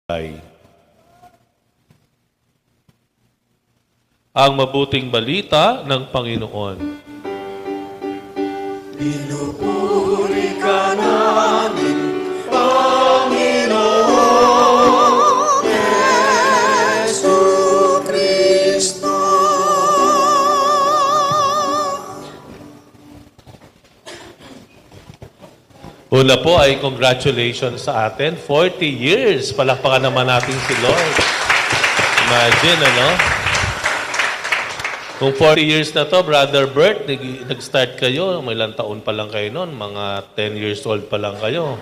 Ang mabuting balita ng Panginoon. Pinupuri ka namin, Panginoon Jesucristo. Una po ay congratulations sa atin. 40 years. Palakpakan naman natin si Lord. Imagine, ano? Kung 40 years na to, Brother Bert, nag-start kayo, may ilang taon pa lang kayo noon, mga 10 years old pa lang kayo.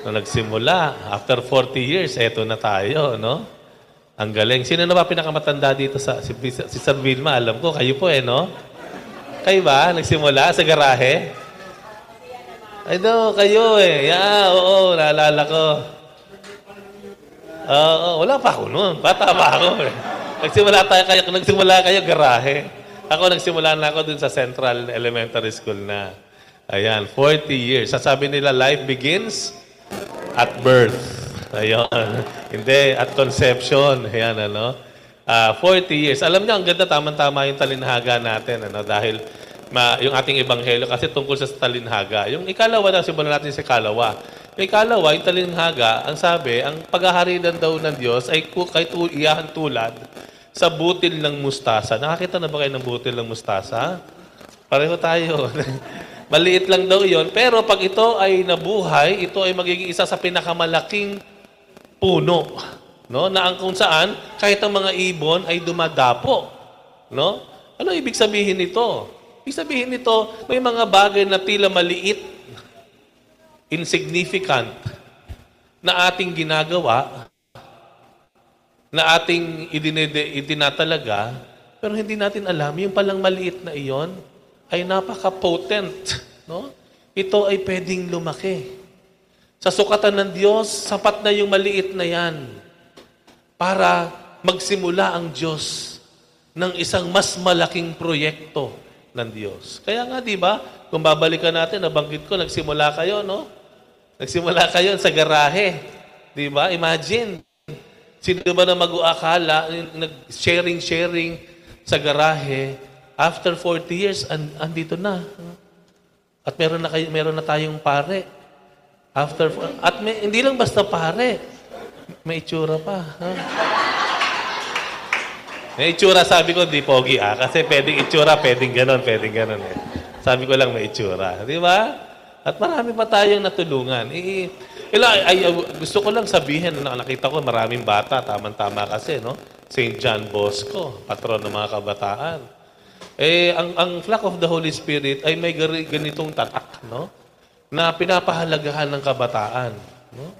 Na nagsimula. After 40 years, eto na tayo, no? Ang galing. Sino na ba pinakamatanda dito si Sir Vilma? Alam ko, kayo po no? Kayo ba? Nagsimula sa garahe? Ay no, kayo Yeah, oo, naalala ko. Wala pa ako noon. Bata pa ako Nagsimula kayo garahe. Ako nagsimula na ako dun sa Central Elementary School na. Ayan, 40 years. Sasabi nila, life begins at birth. Ayun. Hindi, at conception. Ayan, 40 years. Alam niyo, ang ganda, tama-tama yung talinhaga natin. Dahil yung ating ebanghelyo kasi tungkol sa talinhaga. Yung ikalawa na, simulan natin sa ikalawa. Yung ikalawa, yung talinhaga, ang sabi, ang paghaharian daw ng Diyos ay iyahan tulad sa butil ng mustasa. Nakakita na ba kayo ng butil ng mustasa? Pareho tayo. Maliit lang daw yon, pero pag ito ay nabuhay, ito ay magiging isa sa pinakamalaking puno. No? Na ang kung saan, kahit ang mga ibon ay dumadapo. No? Ano ibig sabihin nito? Ibig sabihin nito, may mga bagay na tila maliit, insignificant, na ating ginagawa, na ating idinatalaga, pero hindi natin alam, yung palang maliit na iyon ay napaka-potent. No? Ito ay pwedeng lumaki. Sa sukatan ng Diyos, sapat na yung maliit na yan para magsimula ang Diyos ng isang mas malaking proyekto ng Diyos. Kaya nga, di ba, kung babalikan natin, nabanggit ko, nagsimula kayo, no? Nagsimula kayo sa garahe. Di ba? Imagine, sino ba na mag-uakala, nag-sharing sa garahe, after 40 years, andito na. At meron na tayong pare. Hindi lang basta pare, may itsura pa. May itsura, sabi ko, di pogi kasi pwedeng itsura, pwedeng ganon Sabi ko lang may itsura. Di ba? At marami pa tayong natulungan. Gusto ko lang sabihin, nakita ko maraming bata, tama-tama kasi, no? St. John Bosco, patron ng mga kabataan. Ang flock of the Holy Spirit ay may ganitong tatak, no? Na pinapahalagahan ng kabataan. No?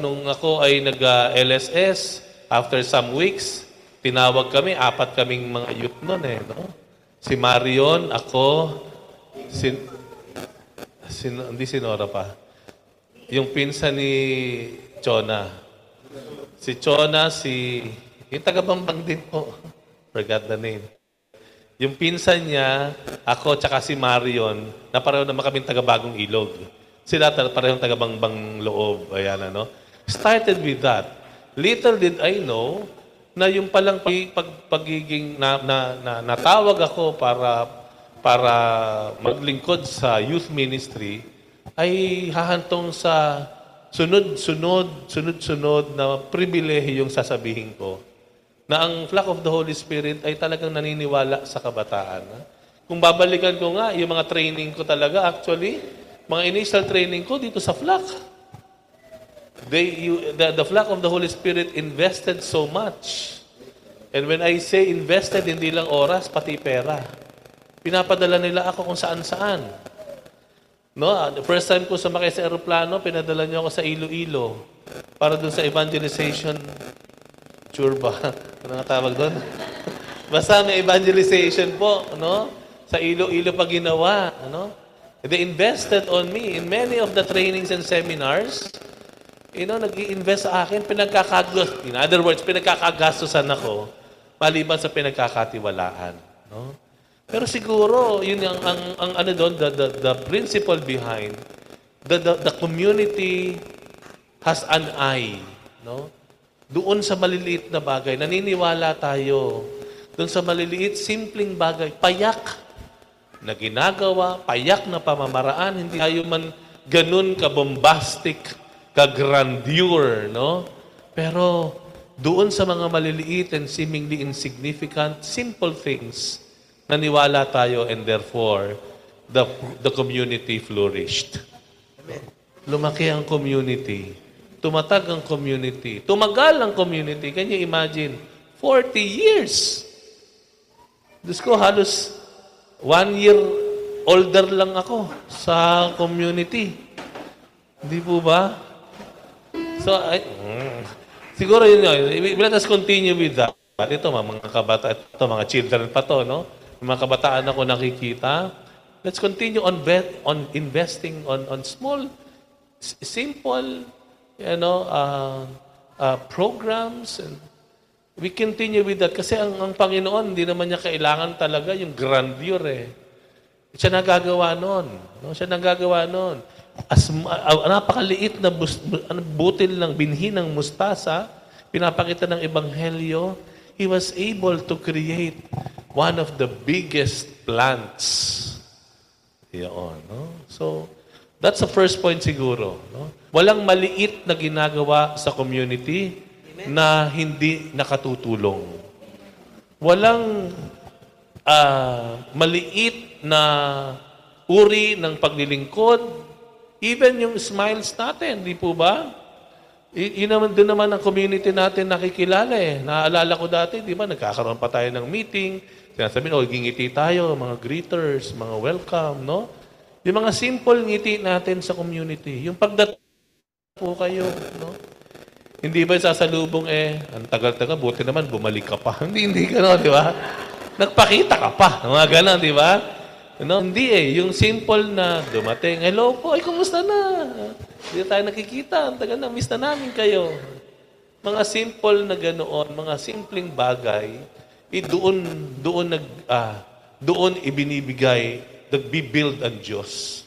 Nung ako ay nag-LSS, after some weeks, tinawag kami, 4 kaming mga youth nun no? Si Marion, ako, hindi si Nora pa. Yung pinsan ni Chona. Si Chona, yung taga-Bambang din po. Forgot the name. Yung pinsan niya, ako, tsaka si Marion, na pareho naman kaming taga-Bagong Ilog. Sila parehong taga-Bangbang Loob. Ayan, Started with that. Little did I know na yung palang pagiging natawag ako para maglingkod sa youth ministry ay hahantong sa sunod-sunod na pribilehiyo yung sasabihin ko na ang flock of the Holy Spirit ay talagang naniniwala sa kabataan. Kung babalikan ko nga, yung mga training ko talaga, actually, mga initial training ko dito sa flock. The flock of the Holy Spirit invested so much. And when I say invested, hindi lang oras, pati pera. Pinapadala nila ako kung saan-saan. No? The first time ko sumakay sa aeroplano, pinadala niyo ako sa Iloilo para dun sa evangelization. Sure ba? Ano nga tawag doon? Basta may evangelization po, no? Sa Iloilo pa ginawa, They invested on me in many of the trainings and seminars. Nag-i-invest sa akin, in other words, pinagkakagastusan ako, maliban sa pinagkakatiwalaan. No? Pero siguro, yun ang the principle behind the community has an eye. No? Doon sa maliliit na bagay, naniniwala tayo. Doon sa maliliit, simpleng bagay, payak na ginagawa, payak na pamamaraan, hindi tayo man ganun ka-bombastic, ka-grandeur, no? Pero doon sa mga maliliit and seemingly insignificant, simple things, naniwala tayo and therefore, the community flourished. Lumaki ang community. Tumatag ang community. Tumagal ang community. Can you imagine? 40 years. Diyos ko, halos 1 year older lang ako sa community. Hindi po ba? So, siguro yun yun. Let us continue with that. Ito, mga kabataan, ito, mga children pa to, no? Mga kabataan ako nakikita. Let's continue on investing on small, simple, programs. And we continue with that. Kasi ang Panginoon, hindi naman niya kailangan talaga yung grandeur eh. Siya nagagawa nun. No? Siya nagagawa nun. Napakaliit na butil ng binhi ng mustasa, pinapakita ng Ebanghelyo, He was able to create one of the biggest plants. Yun, no? So, that's the first point siguro. No? Walang maliit na ginagawa sa community na hindi nakatutulong. Walang maliit na uri ng paglilingkod, even yung smiles natin, di po ba? Doon naman ang community natin nakikilala eh. Naaalala ko dati, di ba, nagkakaroon pa tayo ng meeting, sinasabi, gingiti tayo, mga greeters, mga welcome, no? Yung mga simple ngiti natin sa community, yung pagdating po kayo, no? Hindi ba sasalubong ang tagal-tagal, buti naman, bumalik ka pa. hindi ka, no, di ba? Nagpakita ka pa, mga ganon, di ba? No, hindi yung simple na dumating, hello po, kumusta na? Hindi tayo nakikita, ang tagal na, miss na namin kayo. Mga simple na ganoon, mga simpleng bagay, doon ibinibigay, nagbibuild ang Diyos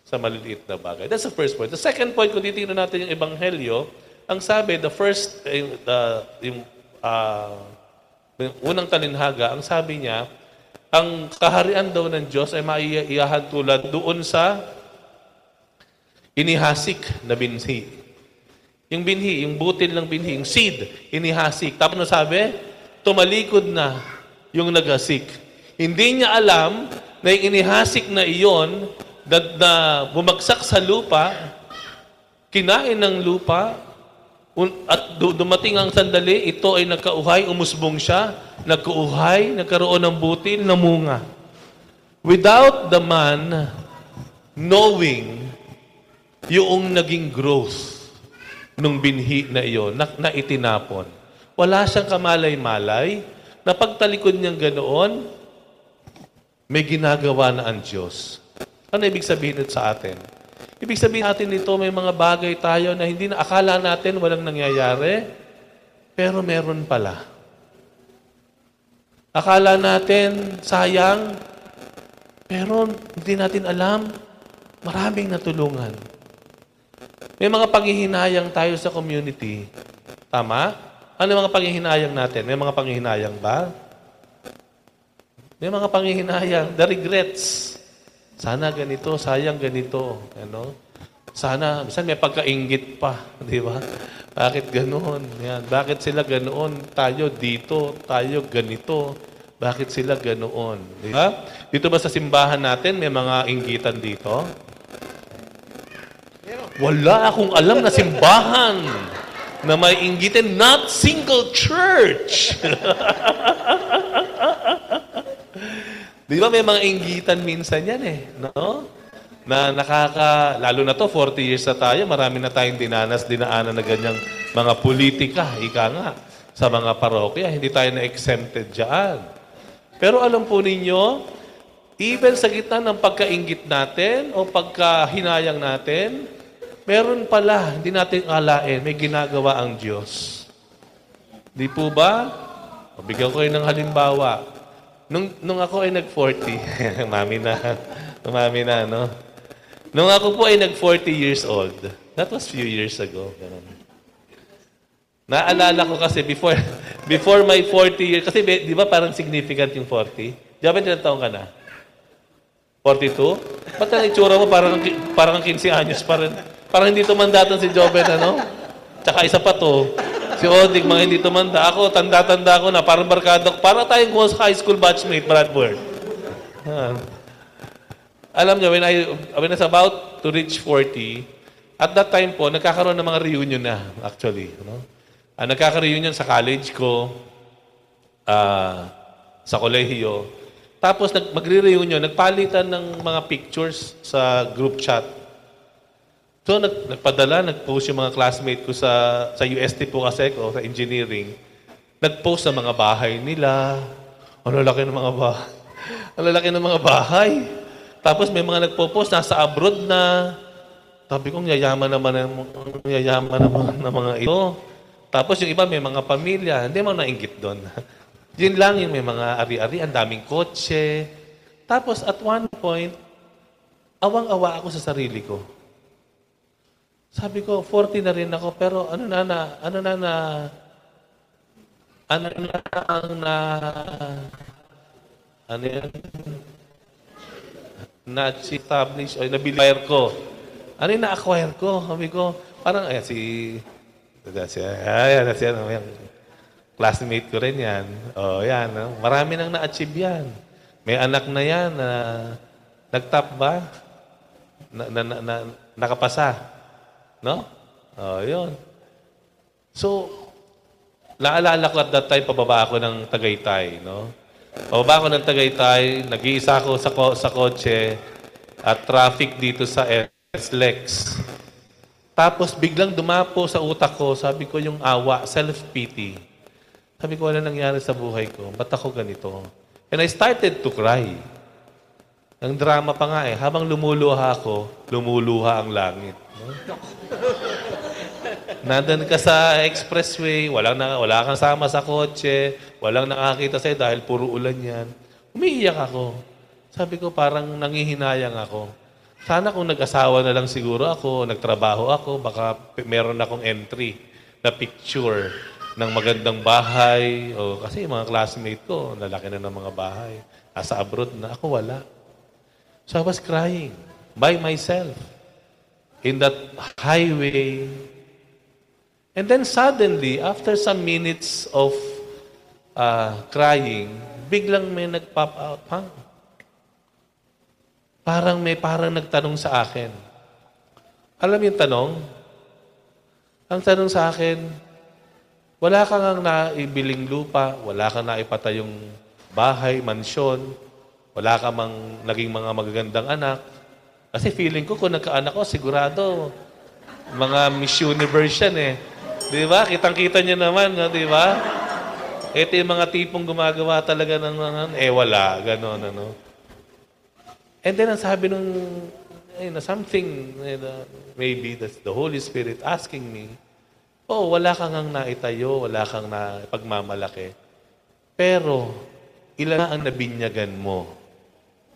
sa maliliit na bagay. That's the first point. The second point, kung titingnan natin yung Ebanghelyo, ang sabi, yung unang talinhaga, ang sabi niya, ang kaharian daw ng Diyos ay maiiyahan tulad doon sa inihasik na binhi. Yung binhi, yung butil ng binhi, yung seed, inihasik. Tapos na sabi, tumalikod na yung naghasik. Hindi niya alam na yung inihasik na iyon, na bumagsak sa lupa, kinain ng lupa, at dumating ang sandali, ito ay nagkauhay, umusbong siya, nagkauhay, nagkaroon ng butil, namunga. Without the man knowing yung naging growth nung binhi na iyon, na itinapon. Wala siyang kamalay-malay, na pagtalikod niyang ganoon, may ginagawa na ang Diyos. Ano ibig sabihin ito sa atin? Ibig sabihin natin nito, may mga bagay tayo na hindi na akala natin walang nangyayari, pero meron pala. Akala natin sayang, pero hindi natin alam, maraming natulungan. May mga panghihinayang tayo sa community. Tama? Ano yung mga panghihinayang natin? May mga panghihinayang ba? May mga panghihinayang, the regrets. Sana ganito, sayang ganito. Sana, minsan may pagkainggit pa. Di ba? Bakit ganoon? Yan. Bakit sila ganoon? Tayo dito, tayo ganito. Bakit sila ganoon? Di ba? Dito ba sa simbahan natin, may mga inggitan dito? Wala akong alam na simbahan na may inggitan. Not single church. Di ba may mga inggitan minsan yan no? Na lalo na to, 40 years na tayo, marami na tayong dinaanan na ganyang mga politika, ika nga, sa mga parokya. Hindi tayo na-exempted dyan. Pero alam po ninyo, even sa gitna ng pagkainggit natin o pagkahinayang natin, meron pala, hindi natin alain, may ginagawa ang Diyos. Di po ba? Bigyan ko kayo ng halimbawa. Nung ako ay nag-40, mami na, no? Nung ako po ay nag-40 years old, That was few years ago. Ganun. Naalala ko kasi before my 40 years, kasi di ba parang significant yung 40? Diyan ba ilang taon ka na? 42? Ba't ang itsura mo parang 15 anyos pa rin? Parang hindi tumanda si Joven, ano? Tsaka isa pa to, si Odig, mga hindi tumanda. Ako, tanda-tanda ko na, parang barkada. Parang tayong high school batchmate, Bradford. Alam niyo, when I was about to reach 40, at that time po, nagkakaroon ng mga reunion na, actually. No? Nagkaka-reunion sa college ko, sa kolehiyo. Tapos magre-reunion, nagpalitan ng mga pictures sa group chat. So, nagpost yung mga classmate ko sa UST po kasi ko, sa engineering. Nagpost sa mga bahay nila. Ang lalaki ng mga bahay. Ang lalaki ng mga bahay. Tapos may mga nagpo-post, nasa abroad na. Sabi ko, yayaman naman ng mga ito. Tapos yung iba may mga pamilya. Hindi mo nainggit doon. Yun lang yung may mga ari-ari, ang daming kotse. Tapos at one point, awang-awa ako sa sarili ko. Sabi ko, 40 na rin ako, pero ano yan? Na-establish, o nabili-acquire ko. Ano yung na-acquire ko? Sabi ko, parang, ayan, ayan, classmate ko rin yan. O, yan. Marami nang na-achieve yan. May anak na yan na nag-top ba? Nakapasa. No? O, yun. So, naalala ko at that time, pababa ako ng Tagaytay. No? Pababa ako ng Tagaytay, nag-iisa ako sa kotse at traffic dito sa SLEX. Tapos biglang dumapo sa utak ko, sabi ko yung awa, self-pity. Sabi ko, ano nangyari sa buhay ko? Ba't ako ganito? And I started to cry. Ang drama pa nga eh. Habang lumuluha ako, lumuluha ang langit. No? Nandun ka sa expressway, wala kang sama sa kotse, walang nakakita sa'yo dahil puro ulan yan. Umiiyak ako. Sabi ko, parang nangihinayang ako. Sana kung nag-asawa na lang siguro ako, nagtrabaho ako, baka meron akong entry na picture ng magandang bahay. O, kasi yung mga classmate ko, lalaki na ng mga bahay. Nasa abroad na. Ako wala. So I was crying by myself in that highway. And then suddenly, after some minutes of crying, biglang may nag-pop out. Parang nagtanong sa akin. Alam yung tanong? Ang tanong sa akin, wala kang ang naibiling lupa, wala kang naipatayong bahay, mansyon, wala kang naging mga magagandang anak. Kasi feeling ko, kung nagkaanak ko, sigurado, mga Miss Universe yan eh. Di ba? Kitang-kita niyo naman, no? Di ba? Ito yung mga tipong gumagawa talaga ng wala, gano'n, ano. And then, ang sabi nung, something, maybe that's the Holy Spirit asking me, wala kang ang naitayo, wala kang na pagmamalaki. Pero, ilan na ang nabinyagan mo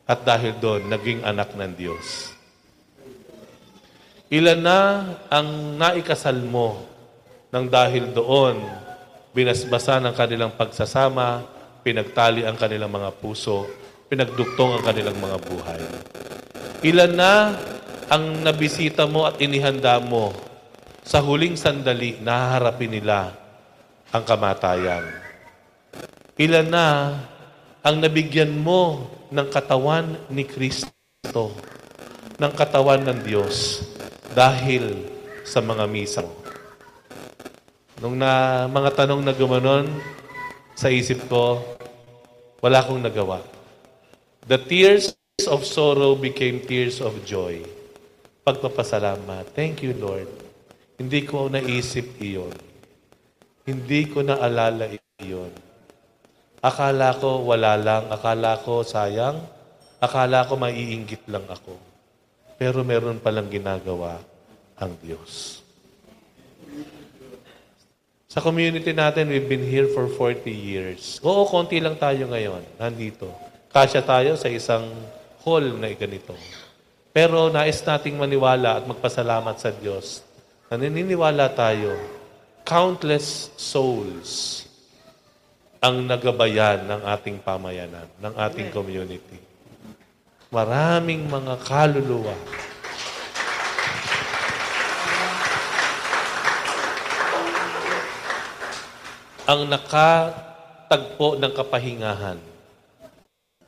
at dahil doon, naging anak ng Diyos. Ilan na ang naikasal mo nang dahil doon, binasbasa ng kanilang pagsasama, pinagtali ang kanilang mga puso, pinagduktong ang kanilang mga buhay. Ilan na ang nabisita mo at inihanda mo sa huling sandali, nahaharapin nila ang kamatayan. Ilan na ang nabigyan mo ng katawan ni Kristo, ng katawan ng Diyos, dahil sa mga misa. Nung mga tanong na gumanon sa isip ko, wala akong nagawa. The tears of sorrow became tears of joy. Pagpapasalamat. Thank you, Lord. Hindi ko naisip iyon. Hindi ko naalala iyon. Akala ko wala lang. Akala ko sayang. Akala ko maiinggit lang ako. Pero meron palang ginagawa ang Diyos. Sa community natin, we've been here for 40 years. Oo, konti lang tayo ngayon. Nandito. Kasya tayo sa isang hall na ganito. Pero nais nating maniwala at magpasalamat sa Diyos naniniwala tayo, countless souls ang nagabayan ng ating pamayanan, ng ating community. Maraming mga kaluluwa. Ang nakatagpo ng kapahingahan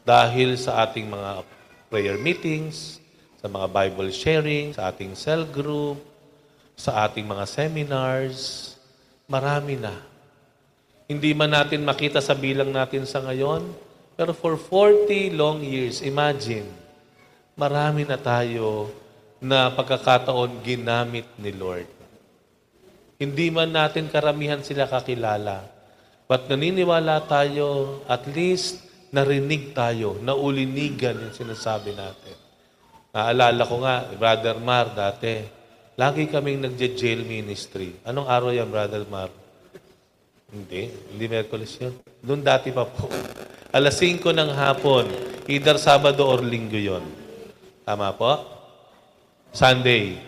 dahil sa ating mga prayer meetings, sa mga Bible sharing, sa ating cell group, sa ating mga seminars, marami na. Hindi man natin makita sa bilang natin sa ngayon, pero for 40 long years, imagine, marami na tayo na pagkakataon ginamit ni Lord. Hindi man natin karamihan sila kakilala, but naniniwala tayo, at least narinig tayo, naulinigan yung sinasabi natin. Naalala ko nga, Brother Mar dati, lagi kaming nagje-jail ministry. Anong araw yan, Brother Mar? Hindi Merkulis yun. Doon dati pa po. Alas 5 ng hapon, either Sabado or Linggo yun. Tama po? Sunday.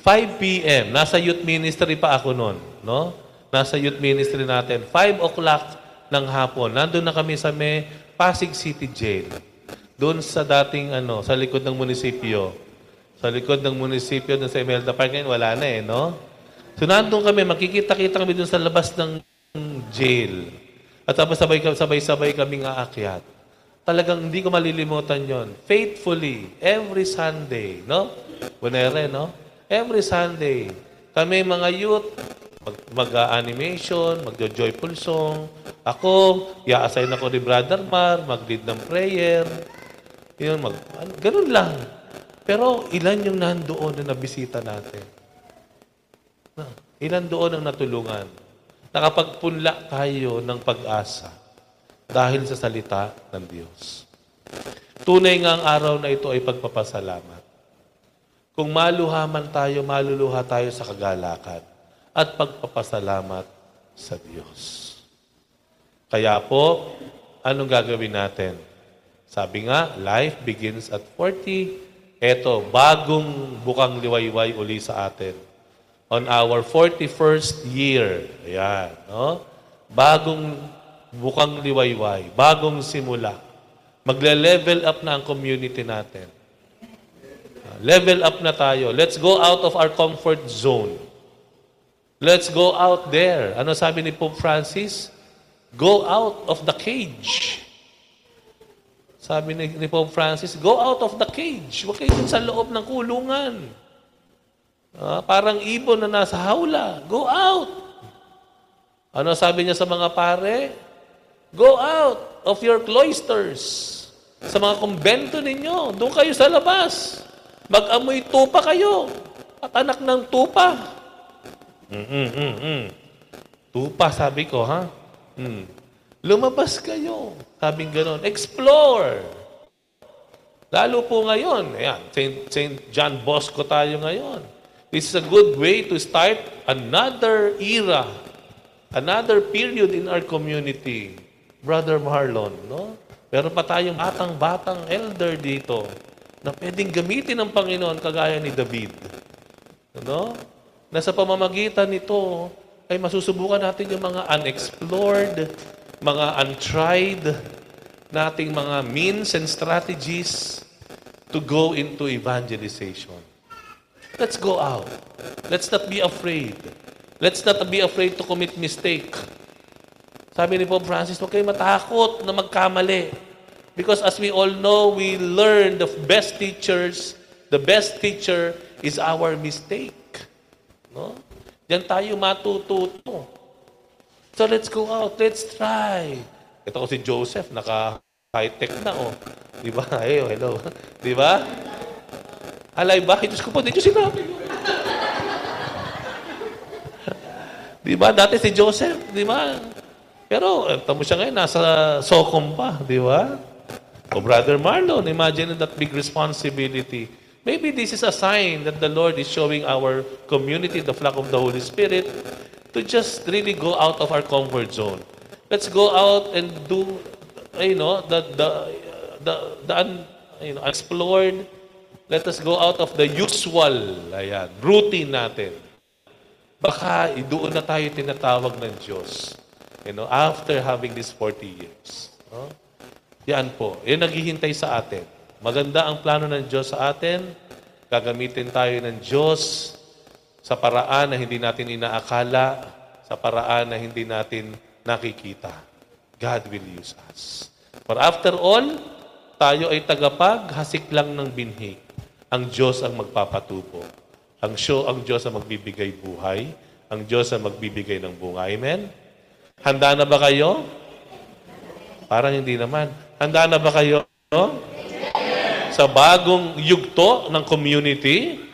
5 p.m. Nasa youth ministry pa ako noon. No? Nasa youth ministry natin. 5 o'clock ng hapon. Nandun na kami sa may Pasig City Jail. Doon sa dating, sa likod ng munisipyo. Sa likod ng munisipyo, doon sa Imelda Park, ngayon wala na no? So nandun kami, makikita-kita kami doon sa labas ng jail. At tapos sabay-sabay kaming aakyat. Talagang hindi ko malilimutan yon. Faithfully, every Sunday, no? Bunere, no? Every Sunday, kami mga youth, mag-animation, mag-joyful song. Ako, i-assign ako ni Brother Mar, mag-lead ng prayer. Yun, ganun lang. Pero ilan yung nandoon na nabisita natin? Ilan doon ang natulungan? Nakapagpunla tayo ng pag-asa dahil sa salita ng Diyos. Tunay nga ang araw na ito ay pagpapasalamat. Kung maluhaman tayo, maluluha tayo sa kagalakan at pagpapasalamat sa Diyos. Kaya po, anong gagawin natin? Sabi nga, life begins at 40. Eto, bagong bukang liwayway uli sa atin. On our 41st year. Ayan, no? Bagong bukang liwayway, bagong simula. Magle-level up na ang community natin. Level up na tayo. Let's go out of our comfort zone. Let's go out there. Ano sabi ni Pope Francis? Go out of the cage. Sabi ni Pope Francis, go out of the cage. Huwag kayo sa loob ng kulungan. Parang ibon na nasa hawla. Go out. Ano sabi niya sa mga pare? Go out of your cloisters. Sa mga kumbento ninyo. Doon kayo sa labas. Mag-amoy tupa kayo. At anak ng tupa. Tupa, sabi ko, ha? Lumabas kayo. Sabing ganon. Explore. Lalo po ngayon. Ayan, St. John Bosco tayo ngayon. This is a good way to start another era. Another period in our community. Brother Marlon, no? Meron pa tayong batang elder dito na pwedeng gamitin ng Panginoon kagaya ni David. No? Na sa pamamagitan nito ay masusubukan natin yung mga unexplored, mga untried nating mga means and strategies to go into evangelization. Let's go out. Let's not be afraid. Let's not be afraid to commit mistake. Sabi ni Pope Francis, huwag kayo matakot na magkamali. Because as we all know, we learn the best teachers, the best teacher is our mistake. No? Diyan tayo matututo. So let's go out, let's try. Ito ko si Joseph, naka-high-tech na, oh. Di ba? Hey, hello. Di ba? Alay ba? Diyos ko po, di Diyos sinabi mo. Di ba? Dati si Joseph, di ba? Pero, tamo siya ngayon, nasa Socom pa, di ba? O Brother Marlon, imagine that big responsibility. Maybe this is a sign that the Lord is showing our community, the flock of the Holy Spirit, to just really go out of our comfort zone. Let's go out and do, explored. Let us go out of the usual, routine natin. baka doon na tayo tinatawag ng Diyos. After having these 40 years. No? Yan po. Yan naghihintay sa atin. Maganda ang plano ng Diyos sa atin. Gagamitin tayo ng Diyos sa paraan na hindi natin inaakala, sa paraan na hindi natin nakikita. God will use us. For after all, tayo ay tagapaghasik lang ng binhi. Ang Diyos ang magpapatubo. Ang Diyos ang magbibigay buhay. Ang Diyos ang magbibigay ng bunga. Amen? Handa na ba kayo? Parang hindi naman. Handa na ba kayo? Sa bagong yugto ng community?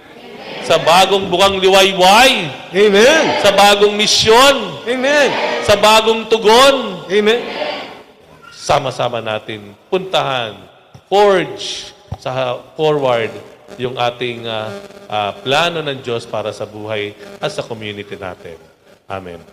Sa bagong bukang liwayway? Amen. Sa bagong misyon? Amen. Sa bagong tugon? Amen. Sama-sama natin puntahan, forge, forward yung ating plano ng Diyos para sa buhay at sa community natin. Amen.